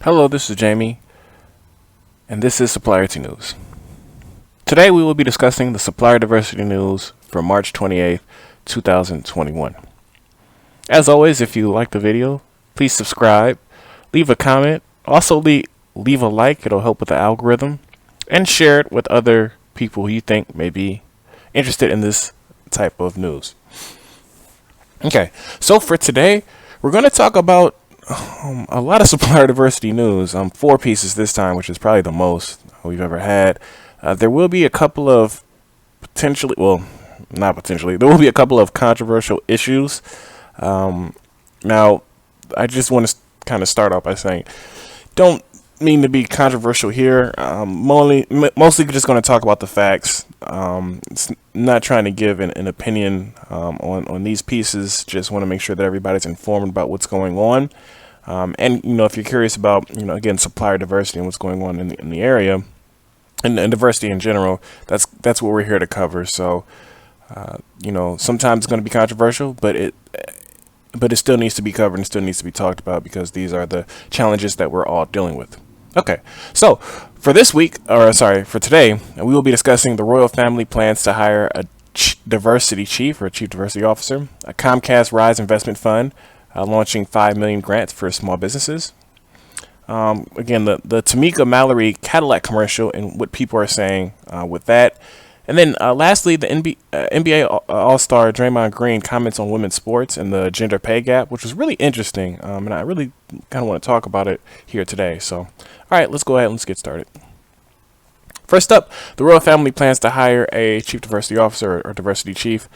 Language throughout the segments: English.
Hello, this is Jamie, and this is Supplierity News. Today we will be discussing the supplier diversity news for March 28th, 2021. As always, if you like the video, please subscribe, leave a comment, also leave a like, it'll help with the algorithm, and share it with other people who you think may be interested in this type of news. Okay, so for today, we're going to talk about a lot of supplier diversity news. Four pieces this time, which is probably the most we've ever had. There will be a couple of there will be a couple of controversial issues. Now, I just want to kind of start off by saying, don't mean to be controversial here. Mostly just going to talk about the facts. It's not trying to give an opinion on these pieces. Just want to make sure that everybody's informed about what's going on. And if you're curious about again, supplier diversity and what's going on in the area and diversity in general, that's what we're here to cover. So sometimes it's going to be controversial, but it still needs to be covered and still needs to be talked about because these are the challenges that we're all dealing with. Okay, so for today, we will be discussing the royal family plans to hire a diversity chief or chief diversity officer, a Comcast Rise investment fund launching 5 million grants for small businesses. Again, the Tamika Mallory Cadillac commercial and what people are saying with that. And then lastly, the NBA All-Star Draymond Green comments on women's sports and the gender pay gap, which was really interesting. And I really kind of want to talk about it here today. So, all right, let's go ahead and let's get started. First up, the royal family plans to hire a chief diversity officer or diversity chief.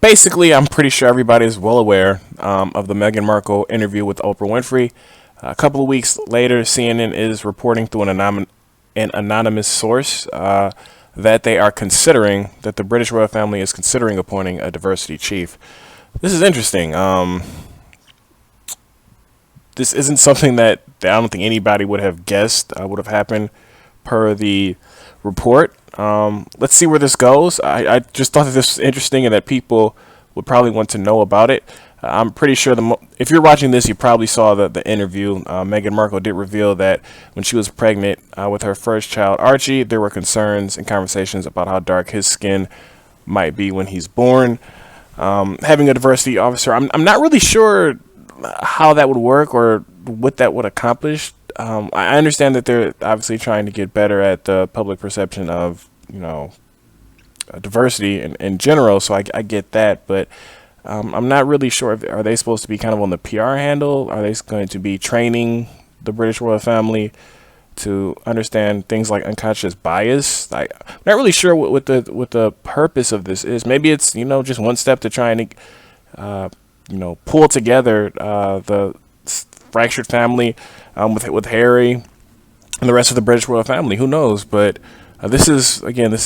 Basically, I'm pretty sure everybody is well aware of the Meghan Markle interview with Oprah Winfrey. A couple of weeks later, CNN is reporting through an anonymous source that the British royal family is considering appointing a diversity chief. This is interesting. This isn't something that I don't think anybody would have guessed would have happened per the report. Let's see where this goes. I just thought that this was interesting and that people would probably want to know about it. I'm pretty sure if you're watching this, you probably saw the interview. Meghan Markle did reveal that when she was pregnant with her first child, Archie, there were concerns and conversations about how dark his skin might be when he's born. Having a diversity officer, I'm not really sure how that would work or what that would accomplish. I understand that they're obviously trying to get better at the public perception of diversity in general, so I get that, but I'm not really sure. Are they supposed to be kind of on the PR handle? Are they going to be training the British royal family to understand things like unconscious bias? I'm not really sure what the purpose of this is. Maybe it's just one step to trying to pull together the fractured family with Harry and the rest of the British royal family. Who knows? But this is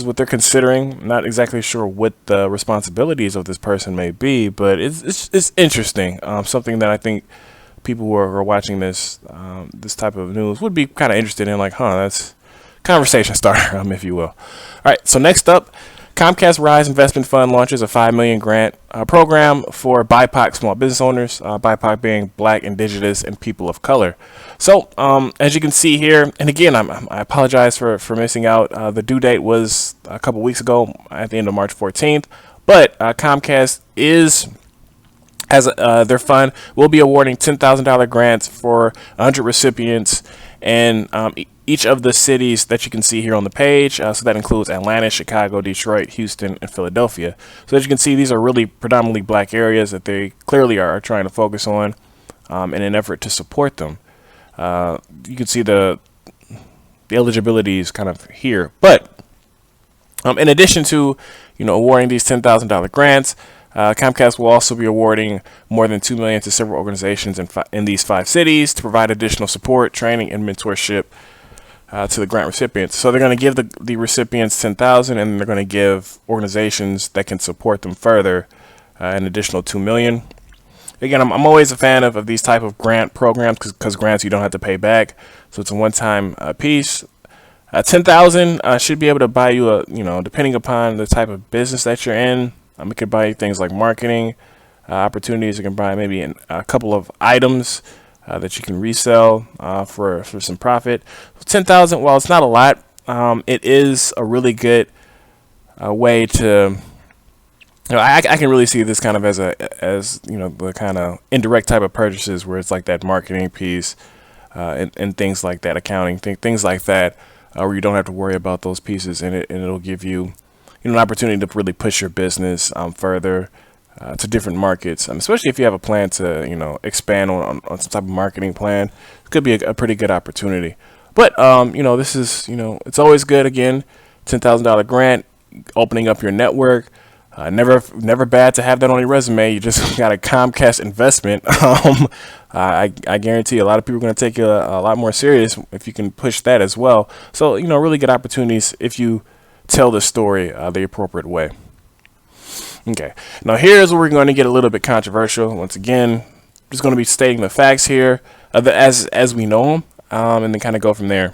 what they're considering. I'm not exactly sure what the responsibilities of this person may be, but it's interesting. Something that I think people who are watching this type of news would be kind of interested in. That's conversation starter, if you will. All right. So next up, Comcast Rise Investment Fund launches a 5 million grant program for BIPOC small business owners, BIPOC being Black, Indigenous, and people of color. So as you can see here, and again, I apologize for missing out. The due date was a couple weeks ago at the end of March 14th, but Comcast their fund will be awarding $10,000 grants for 100 recipients and each of the cities that you can see here on the page. So that includes Atlanta, Chicago, Detroit, Houston, and Philadelphia. So as you can see, these are really predominantly Black areas that they clearly are trying to focus on in an effort to support them. You can see the eligibility is kind of here. But in addition to awarding these $10,000 grants, Comcast will also be awarding more than $2 million to several organizations in these 5 cities to provide additional support, training, and mentorship to the grant recipients. So they're going to give the recipients $10,000, and they're going to give organizations that can support them further an additional $2 million. Again, I'm always a fan of these type of grant programs because grants you don't have to pay back, so it's a one-time piece. $10,000 should be able to buy you depending upon the type of business that you're in. It could buy you things like marketing opportunities. It can buy maybe a couple of items that you can resell for some profit. 10,000, while it's not a lot, it is a really good way to. I can really see this kind of as the kind of indirect type of purchases where it's like that marketing piece and things like that, accounting things like that, where you don't have to worry about those pieces, and it'll give you an opportunity to really push your business further to different markets, especially if you have a plan to expand on some type of marketing plan. It could be a pretty good opportunity. But this is it's always good. Again, $10,000 grant, opening up your network. Never bad to have that on your resume. You just got a Comcast investment. I guarantee a lot of people are going to take you a lot more serious if you can push that as well. So really good opportunities if you tell the story the appropriate way. Okay, now here's where we're going to get a little bit controversial. Once again, just going to be stating the facts here as we know them, and then kind of go from there.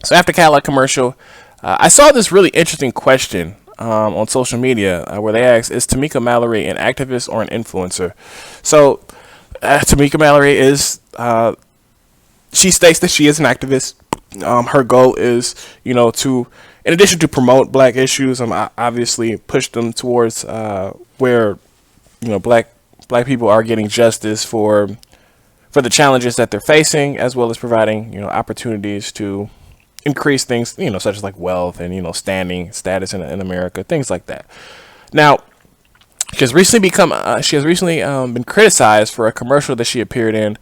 So after Cadillac Commercial, I saw this really interesting question on social media where they asked, is Tamika Mallory an activist or an influencer? So Tamika Mallory is, she states that she is an activist. Her goal is, to, in addition to promote black issues, obviously push them towards where, black people are getting justice for the challenges that they're facing, as well as providing, opportunities to increase things, such as like wealth and, status in America, things like that. Now, she has recently been criticized for a commercial that she appeared in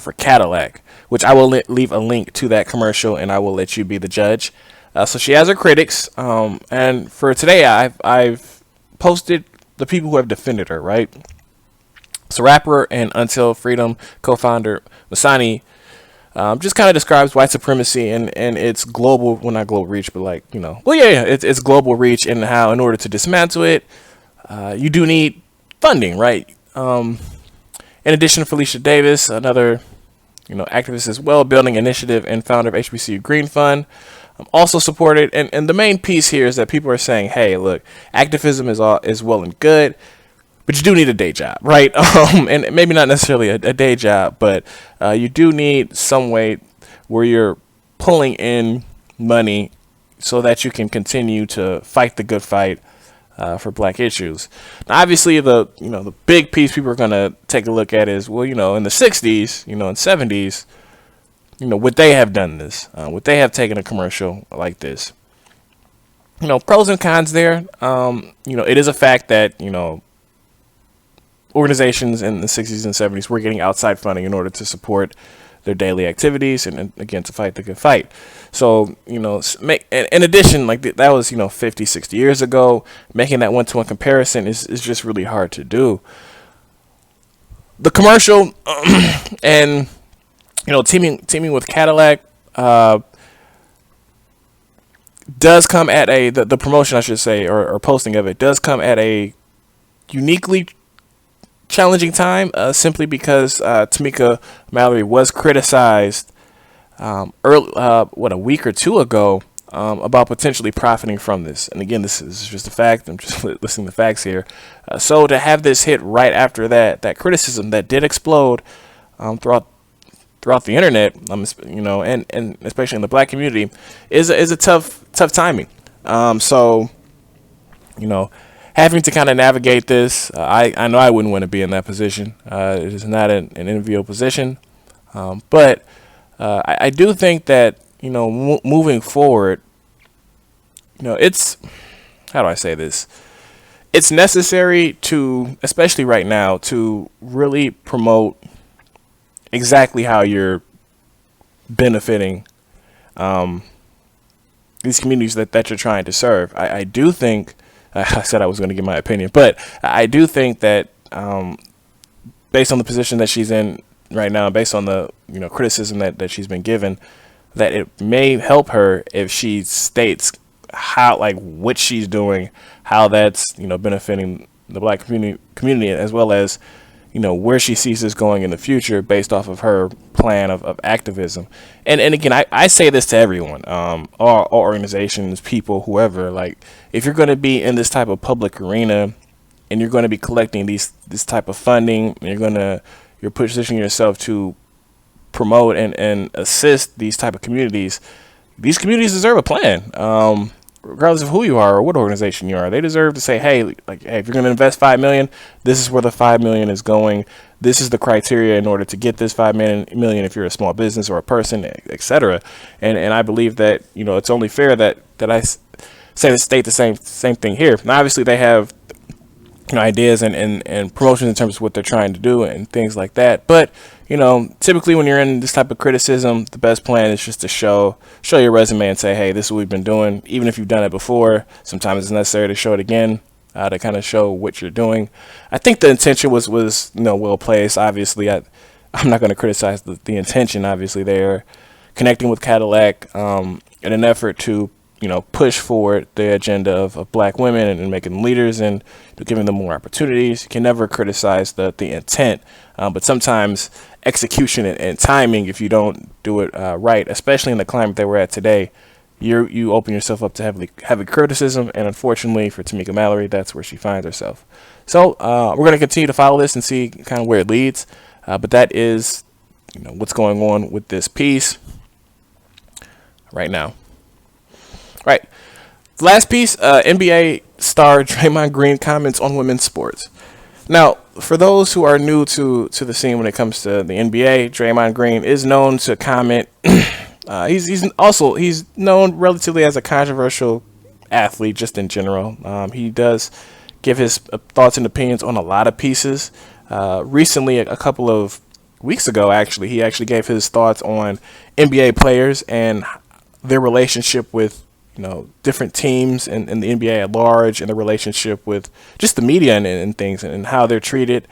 for Cadillac, which I will leave a link to that commercial, and I will let you be the judge. So she has her critics, and for today, I've posted the people who have defended her. Right. So rapper and Until Freedom co-founder Masani just kind of describes white supremacy and its global, well, not global reach, but it's global reach, and how in order to dismantle it, you do need funding, right? In addition, Felicia Davis, another, activist as well, building initiative and founder of HBCU Green Fund, also supported. And the main piece here is that people are saying, hey, look, activism is well and good, but you do need a day job, right? And maybe not necessarily a day job, but you do need some way where you're pulling in money so that you can continue to fight the good fight for black issues. Now, obviously, the big piece people are going to take a look at is, well, in the 60s, and 70s, would they have done this? Would they have taken a commercial like this? Pros and cons there. It is a fact that, organizations in the 60s and 70s were getting outside funding in order to support their daily activities and again, to fight the good fight. So, in addition, like that was, 50, 60 years ago. Making that one-to-one comparison is just really hard to do. The commercial and, teaming with Cadillac does come at the promotion, I should say, or posting of it does come at a uniquely challenging time, simply because Tamika Mallory was criticized a week or two ago about potentially profiting from this. And again, this is just a fact. I'm just listing the facts here. So to have this hit right after that criticism that did explode throughout the internet, and especially in the black community, is a tough timing. Having to kind of navigate this, I know I wouldn't want to be in that position. It is not an enviable position, but I do think that moving forward, it's, how do I say this? It's necessary to, especially right now, to really promote exactly how you're benefiting these communities that you're trying to serve. I do think. I said I was going to give my opinion, but I do think that based on the position that she's in right now, based on the criticism that she's been given, that it may help her if she states what she's doing, how that's benefiting the black community, as well as where she sees this going in the future based off of her plan of activism. And again, I say this to everyone, all organizations, people, whoever, if you're going to be in this type of public arena and you're going to be collecting this type of funding, and you're positioning yourself to promote and assist these type of communities, these communities deserve a plan. Regardless of who you are or what organization you are, they deserve to say, hey, like, hey, if you're going to invest $5 million, this is where the $5 million is going. This is the criteria in order to get this $5 million if you're a small business or a person, etc. And I believe that, you know, it's only fair that I state the same thing here. Now, obviously, they have, you know, ideas and promotions in terms of what they're trying to do and things like that. But, you know, typically when you're in this type of criticism, the best plan is just to show your resume and say, hey, this is what we've been doing. Even if you've done it before, sometimes it's necessary to show it again to kind of show what you're doing. I think the intention was you know, well placed. Obviously, I'm not going to criticize the intention. Obviously, they're connecting with Cadillac in an effort to, you know, push forward the agenda of black women and making them leaders and giving them more opportunities. You can never criticize the intent, but sometimes execution and timing, if you don't do it right, especially in the climate that we're at today, you open yourself up to heavy criticism. And unfortunately for Tamika Mallory, that's where she finds herself. So we're going to continue to follow this and see kind of where it leads. But that is, you know, what's going on with this piece right now. Right. The last piece, NBA star Draymond Green comments on women's sports. Now, for those who are new to the scene when it comes to the NBA, Draymond Green is known to comment. He's known relatively as a controversial athlete just in general. He does give his thoughts and opinions on a lot of pieces. Recently, a couple of weeks ago, he actually gave his thoughts on NBA players and their relationship with, you know, different teams and the NBA at large, and the relationship with just the media and things, and how they're treated,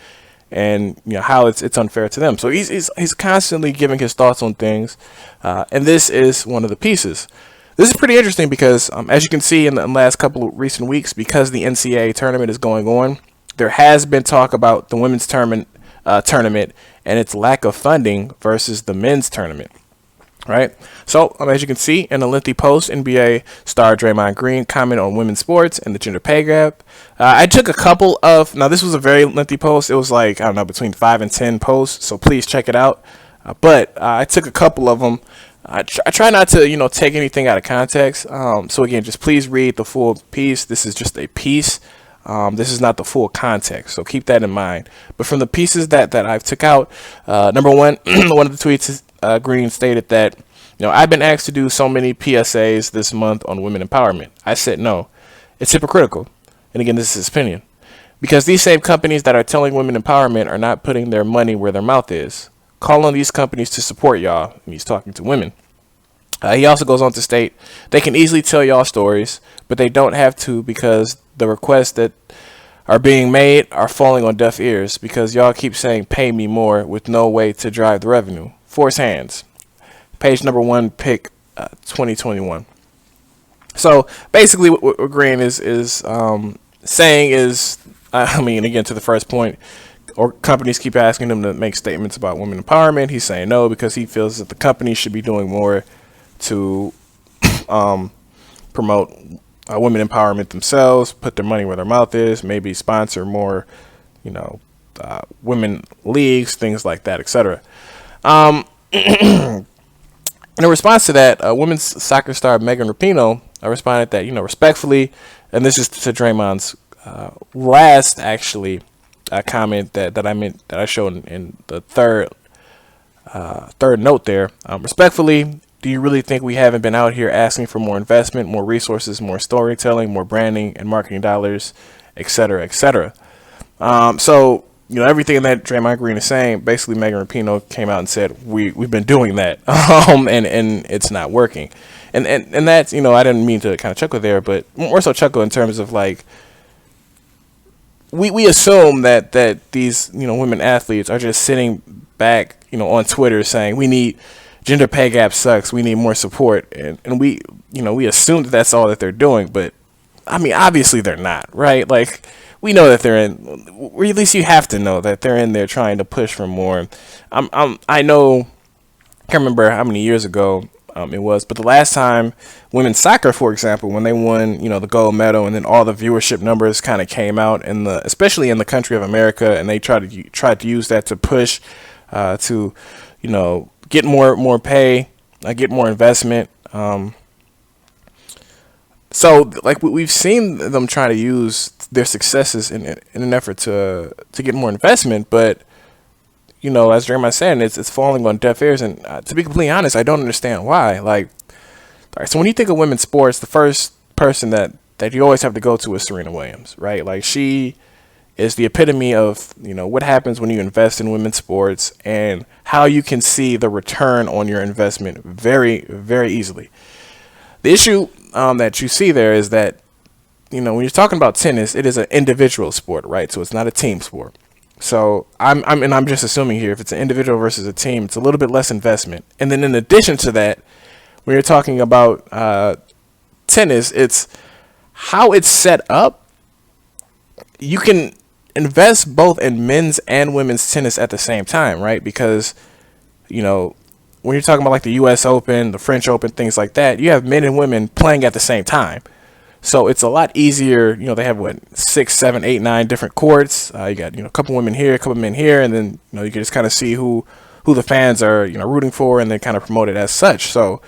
and, you know, how it's unfair to them. So he's constantly giving his thoughts on things, and this is one of the pieces. This is pretty interesting because, as you can see in the last couple of recent weeks, because the NCAA tournament is going on, there has been talk about the women's tournament and its lack of funding versus the men's tournament. Right. So, as you can see in a lengthy post, NBA star Draymond Green commented on women's sports and the gender pay gap. I took a couple of, now this was a very lengthy post. It was like, I don't know, between 5 and 10 posts. So please check it out. But I took a couple of them. I try not to, you know, take anything out of context. So again, just please read the full piece. This is just a piece. This is not the full context, so keep that in mind. But from the pieces that I've took out, number one, one of the tweets, Green stated that, you know, I've been asked to do so many PSAs this month on women empowerment. I said no. It's hypocritical. And again, this is his opinion. Because these same companies that are telling women empowerment are not putting their money where their mouth is. Call on these companies to support y'all. And he's talking to women. He also goes on to state, they can easily tell y'all stories, but they don't have to, because the requests that are being made are falling on deaf ears, because y'all keep saying pay me more with no way to drive the revenue. Force hands. Page number 1, pick 2021. So basically what Green is saying is, I mean, again, to the first point, or companies keep asking him to make statements about women empowerment. He's saying no, because he feels that the companies should be doing more to promote women empowerment themselves, put their money where their mouth is, maybe sponsor more, you know, women leagues, things like that, etc. In response to that, women's soccer star Megan Rapinoe responded that, you know, respectfully, and this is to Draymond's last actually comment that I showed in the third note there. Respectfully, do you really think we haven't been out here asking for more investment, more resources, more storytelling, more branding and marketing dollars, et cetera, et cetera? So, you know, everything that Draymond Green is saying, basically Megan Rapinoe came out and said, we've been doing that, and it's not working. And that's, you know, I didn't mean to kind of chuckle there, but more so chuckle in terms of like, we assume that these, you know, women athletes are just sitting back, you know, on Twitter saying we need gender pay gap sucks, we need more support, and we, you know, we assume that that's all that they're doing, but I mean, obviously they're not, right? Like, we know that they're in, or at least you have to know that they're in there trying to push for more. I know, I can't remember how many years ago it was, but the last time women's soccer, for example, when they won, you know, the gold medal, and then all the viewership numbers kind of came out especially in the country of America, and they tried to use that to push to, you know, get more pay, get more investment. So like we've seen them try to use their successes in an effort to get more investment, but as Draymond said, it's falling on deaf ears. And to be completely honest, I don't understand why. Like, all right, so when you think of women's sports, the first person that you always have to go to is Serena Williams, right? Like, she is the epitome of what happens when you invest in women's sports and how you can see the return on your investment very, very easily. The issue that you see there is that when you're talking about tennis, it is an individual sport, right? So it's not a team sport. So I'm just assuming here, if it's an individual versus a team, it's a little bit less investment. And then in addition to that, when you're talking about tennis, it's how it's set up. You can invest both in men's and women's tennis at the same time, right? Because when you're talking about like the U.S. Open, the French Open, things like that, you have men and women playing at the same time. So it's a lot easier. They have 6, 7, 8, 9 different courts. You got a couple women here, a couple men here, and then you can just kind of see who the fans are rooting for, and then kind of promote it as such. So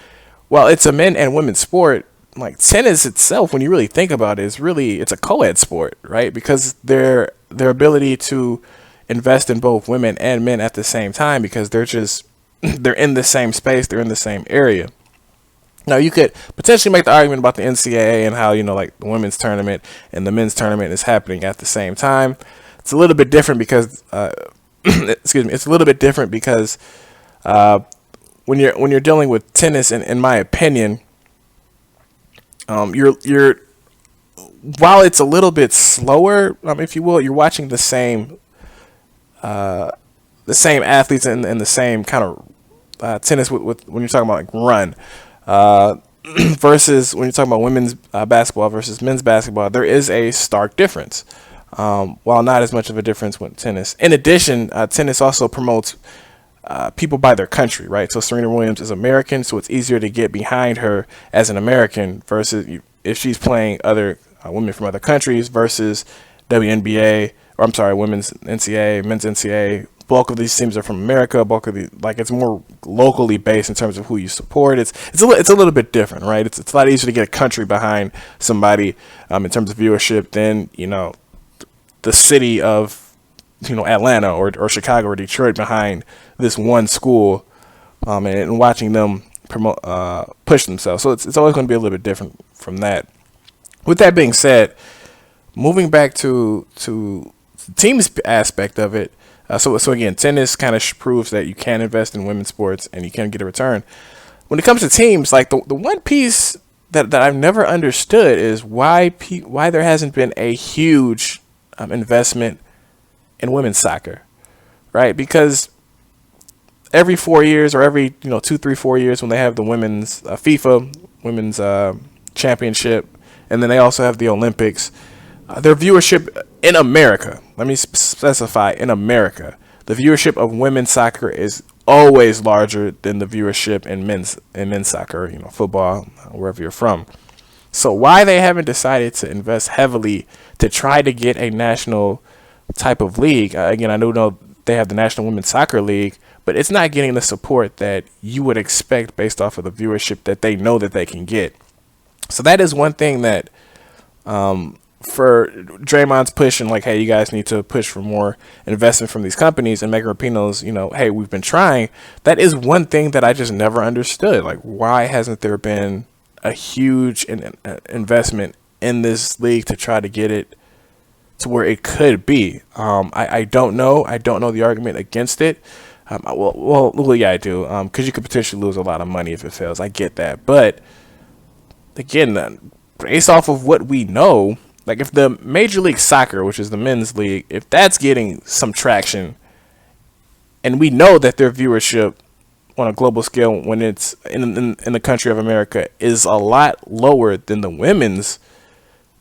while it's a men and women's sport, like tennis itself, when you really think about it, it's a co-ed sport, right? Because their ability to invest in both women and men at the same time, because they're in the same space, they're in the same area. Now, you could potentially make the argument about the NCAA and how, like the women's tournament and the men's tournament is happening at the same time. It's a little bit different because, excuse me, it's a little bit different because when you're dealing with tennis, in my opinion, you're while it's a little bit slower, if you will, you're watching the same athletes and the same kind of tennis with when you're talking about like run. Versus when you're talking about women's basketball versus men's basketball, there is a stark difference. While not as much of a difference with tennis. In addition, tennis also promotes people by their country, right? So Serena Williams is American, so it's easier to get behind her as an American versus if she's playing other women from other countries versus WNBA, or I'm sorry, women's NCAA, men's NCAA. Bulk of these teams are from America. Bulk of it's more locally based in terms of who you support. It's a little bit different, right? It's a lot easier to get a country behind somebody in terms of viewership than the city of Atlanta or Chicago or Detroit behind this one school and watching them push themselves. So it's always going to be a little bit different from that. With that being said, moving back to the team's aspect of it. So again, tennis kind of proves that you can invest in women's sports and you can get a return. When it comes to teams, like the one piece that I've never understood is why there hasn't been a huge investment in women's soccer, right? Because every 4 years or every 2, 3, 4 years when they have the women's FIFA women's championship, and then they also have the Olympics. Their viewership in America, let me specify, in America, the viewership of women's soccer is always larger than the viewership in men's soccer, football, wherever you're from. So why they haven't decided to invest heavily to try to get a national type of league? Again, I do know they have the National Women's Soccer League, but it's not getting the support that you would expect based off of the viewership that they know that they can get. So that is one thing that for Draymond's pushing, like, hey, you guys need to push for more investment from these companies, and Megan Rapinoe's, hey, we've been trying. That is one thing that I just never understood. Like, why hasn't there been a huge investment in this league to try to get it to where it could be? I don't know. I don't know the argument against it. Well, yeah, I do. Because you could potentially lose a lot of money if it fails. I get that. But again, based off of what we know, like if the Major League Soccer, which is the men's league, if that's getting some traction, and we know that their viewership on a global scale when it's in the country of America is a lot lower than the women's,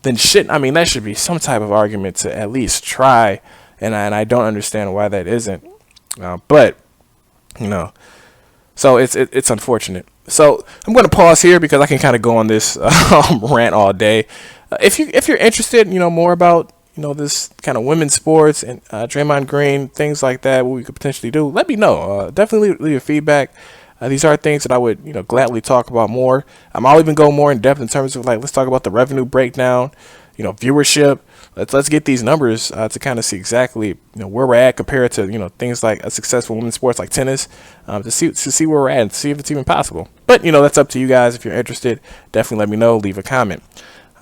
then that should be some type of argument to at least try, and I don't understand why that isn't. But so it's unfortunate. So I'm going to pause here because I can kind of go on this rant all day. If you're interested, more about this kind of women's sports and Draymond Green, things like that, what we could potentially do, let me know. Definitely leave your feedback. These are things that I would, gladly talk about more. I'll even go more in depth in terms of like, let's talk about the revenue breakdown, viewership. Let's get these numbers to kind of see exactly where we're at compared to things like a successful women's sports like tennis, to see where we're at and see if it's even possible. But that's up to you guys. If you're interested, definitely let me know. Leave a comment.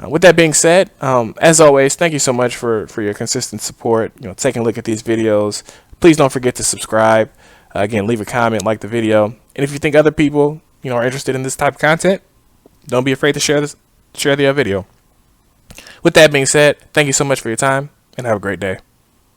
With that being said, as always, thank you so much for your consistent support. Taking a look at these videos. Please don't forget to subscribe. Again, leave a comment, like the video, and if you think other people are interested in this type of content, don't be afraid to share the video. With that being said, thank you so much for your time, and have a great day.